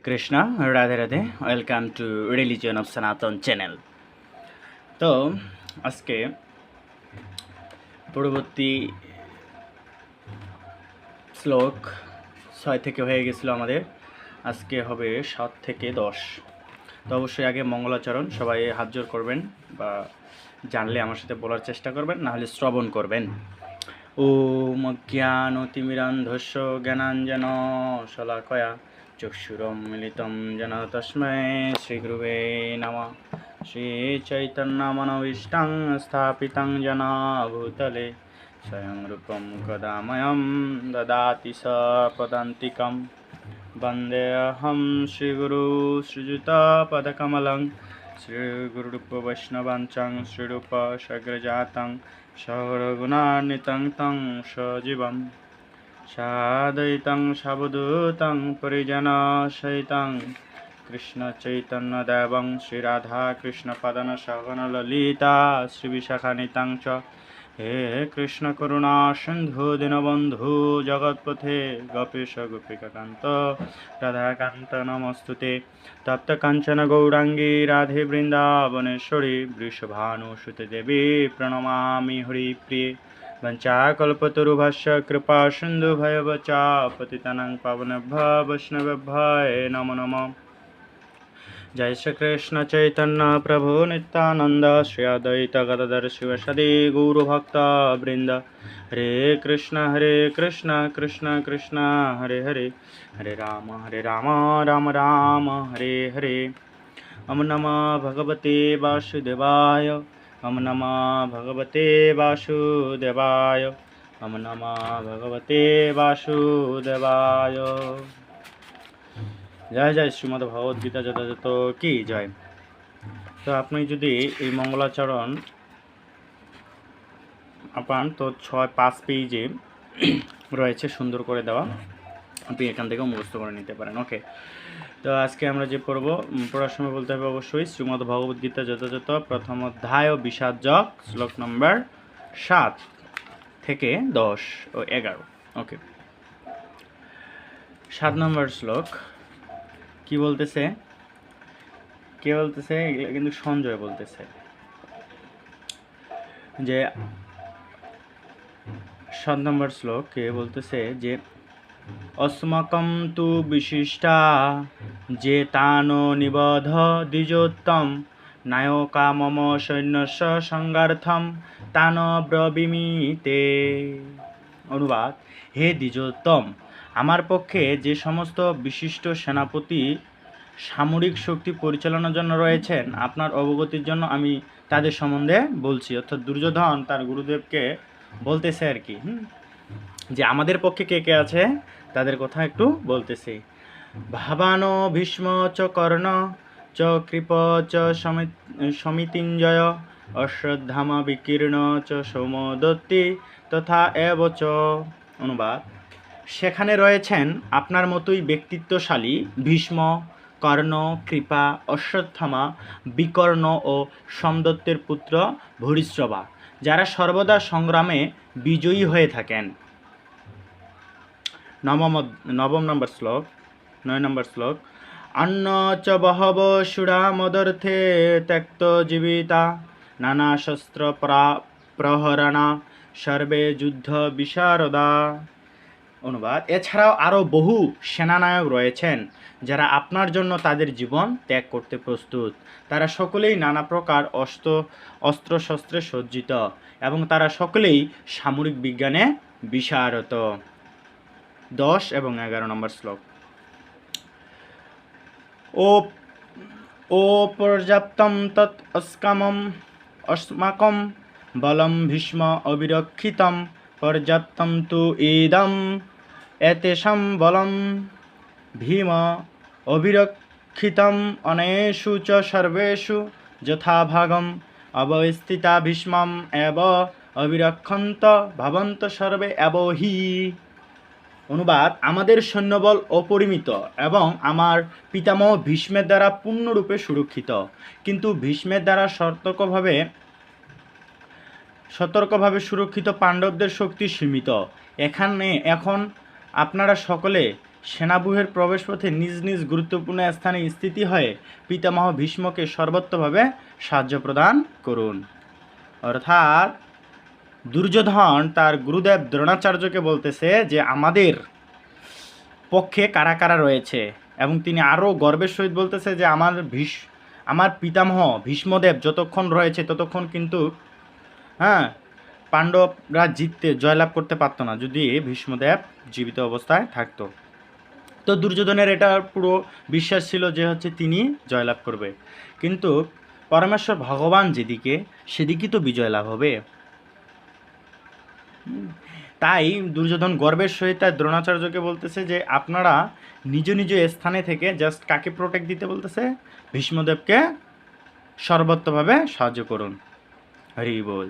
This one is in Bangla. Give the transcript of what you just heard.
Krishna, Radhe Radhe. Welcome to religion of সনাতন চ্যানেল। তো আজকে পূর্ববর্তী শ্লোক 6 থেকে হয়ে গেছিলো আমাদের, আজকে হবে 7 থেকে 10। তো অবশ্যই আগে মঙ্গলাচরণ সবাই হাত জোর করবেন, বা জানলে আমার সাথে বলার চেষ্টা করবেন, না হলে শ্রবণ করবেন। ওম অজ্ঞানতিমিরান্ধস্য জ্ঞানাঞ্জন শলাকয়া চক্ষুরুন্মিলিतं येन তস্मै শ্রীগুরুবে নমঃ। শ্রীচৈতন্যমনোভীষ্টং স্থাপিतं येन ভূতলে স্বয়ং রূপং কদা মह्यं দদাতি সপদান্তিকं। বন্দেऽহं শ্রীগুরু শ্রীযুতপদকমलं শ্রীগুরুरूपवैष्णवांचं श्रीरूपसग्रजातं सहरघुणान्वितं तं सजीवं साद्वैतं सावधूतं परिजनसहितं कृष्णचैतन्यदेवं श्रीराधाकृष्णपदनसहगण ललिता श्रीविशाखान्वितं च। हे कृष्ण करुणा सिन्धु दीनबन्धु जगत्पथे गोपेश गोपिकान्त राधाकान्त नमस्तुते। तप्त काञ्चन गौरांगी राधे वृन्दावनेश्वरी वृषभानुसुते देवी प्रणमामि हरिप्रिये। वञ्चाकल्पतरुभ्यश्च कृपा सिन्धुभ्यश्च पतितानां पावनेभ्यो वैष्णवेभ्यो नमो नमः। जय श्री कृष्ण चैतन्य प्रभु नित्यानंद श्री अद्वैत गदाधर शिवसदि गौरभक्त वृंद। हरे कृष्ण कृष्ण कृष्ण हरे हरे, हरे राम राम राम हरे हरे। ओम नमः भगवते वासुदेवाय, ओम नमः भगवते वासुदेवाय, ओम नमः भगवते वासुदेवाय। জয় জয় শ্রীমদ্ ভগবদ্গীতা যথাযথ কি জয়। তো আপনি যদি এই মঙ্গলাচরণ পান তো 6-5 পেজে রয়েছে সুন্দর করে দেওয়া, আপনি এখান থেকেও মুখস্থ করে নিতে পারেন। ওকে, তো আজকে আমরা যে পড়ার সময় বলতে হবে অবশ্যই শ্রীমদ্ ভগবদ্গীতা যথাযথ প্রথম অধ্যায় ও বিষাদ যোগ শ্লোক নম্বর 7 থেকে 10 ও 11। ওকে, 7 নম্বর শ্লোক কি বলতেছে, কে বলতেছে? এগুলো কিন্তু সঞ্জয় বলতেছে যে 7 নম্বর শ্লোক কে বলতেছে যে अस्माकं तु विशिष्टा जे तानो निबध द्विजोत्तम नायका मम सैन्यस्य संगार्थम तान ब्रवीमीते। অনুবাদ, হে দ্বিজোত্তম, আমার পক্ষে যে সমস্ত বিশিষ্ট সেনাপতি সামরিক শক্তি পরিচালনার জন্য রয়েছেন, আপনার অবগতির জন্য আমি তাদের সম্বন্ধে বলছি। অর্থাৎ দুর্যোধন তার গুরুদেবকে বলতেছে আর কি, যে আমাদের পক্ষে কে কে আছে তাদের কথা একটু বলতেছে। ভাবান ভীষ্ম চ কর্ণ চ কৃপ চ সমিতিঞ্জয় অশ্রদ্ধামা বিকীর্ণ চ সৌমদত্তি তথা এব চ। অনুবাদ, সেখানে রয়েছেন আপনার মতোই ব্যক্তিত্বশালী ভীষ্ম, কর্ণ, কৃপা, অশ্বত্থামা, বিকর্ণ ও সোমদত্তের পুত্র ভূরিশ্রবা, যারা সর্বদা সংগ্রামে বিজয়ী হয়ে থাকেন। 9 নম্বর শ্লোক 9 নম্বর শ্লোক অন্ন চ বহব সুরা মদর্থে ত্যক্ত জীবিতা নানা শস্ত্র প্রহরণা সর্বে যুদ্ধ বিশারদা। অনুবাদ, এছাড়াও আরও বহু সেনানায়ক রয়েছেন যারা আপনার জন্য তাদের জীবন ত্যাগ করতে প্রস্তুত। তারা সকলেই নানা প্রকার অস্ত্রশস্ত্রে সজ্জিত এবং তারা সকলেই সামরিক বিজ্ঞানে বিশারত। 10 এবং 11 নম্বর শ্লোক ও পর্যাপ্তম তৎ अस्माकं বলম ভীষ্ম অবিরক্ষিতম পর্যাপ্তম তু ইদম এতেষাং বলম ভীম অবিরক্ষিতম অনেষু চ সর্বেষু যথাভাগম অবস্থিতা ভীষ্মম এব অবিরক্ষন্ত ভবন্ত সর্বে এব হি। অনুবাদ, আমাদের সৈন্যবল অপরিমিত এবং আমার পিতামহ ভীষ্মের দ্বারা পূর্ণরূপে সুরক্ষিত, কিন্তু ভীষ্মের দ্বারা সতর্কভাবে সুরক্ষিত পাণ্ডবদের শক্তি সীমিত। এখন আপনারা সকলে সেনাব্যূহের প্রবেশপথে নিজ নিজ গুরুত্বপূর্ণ স্থানে স্থিতি হয়ে পিতামহ ভীষ্মকে সর্বত্রভাবে সাহায্য প্রদান করুন। অর্থাৎ দুর্যোধন তার গুরুদেব দ্রোণাচার্যকে বলতেছে যে আমাদের পক্ষে কারা কারা রয়েছে, এবং তিনি আরও গর্বের সহিত বলতেছে যে আমার পিতামহ ভীষ্মদেব যতক্ষণ রয়েছে ততক্ষণ কিন্তু পাণ্ডবরা জয়লাভ করতে পারত না যদি ভীষ্মদেব জীবিত অবস্থায় থাকতো। তো দুর্যোধনের এটা পুরো বিশ্বাস ছিল যে হচ্ছে তিনি জয়লাভ করবে, কিন্তু পরমেশ্বর ভগবান যেদিকে সেদিকেই তো বিজয় লাভ হবে। তাই দুর্যোধন গর্বের সহিত তার দ্রোণাচার্যকে বলতেছে যে আপনারা নিজ নিজ স্থানে থেকে জাস্ট কাকে প্রোটেক্ট দিতে বলতেছে, ভীষ্মদেবকে সর্বত্রভাবে সাহায্য করুন। হরি বল।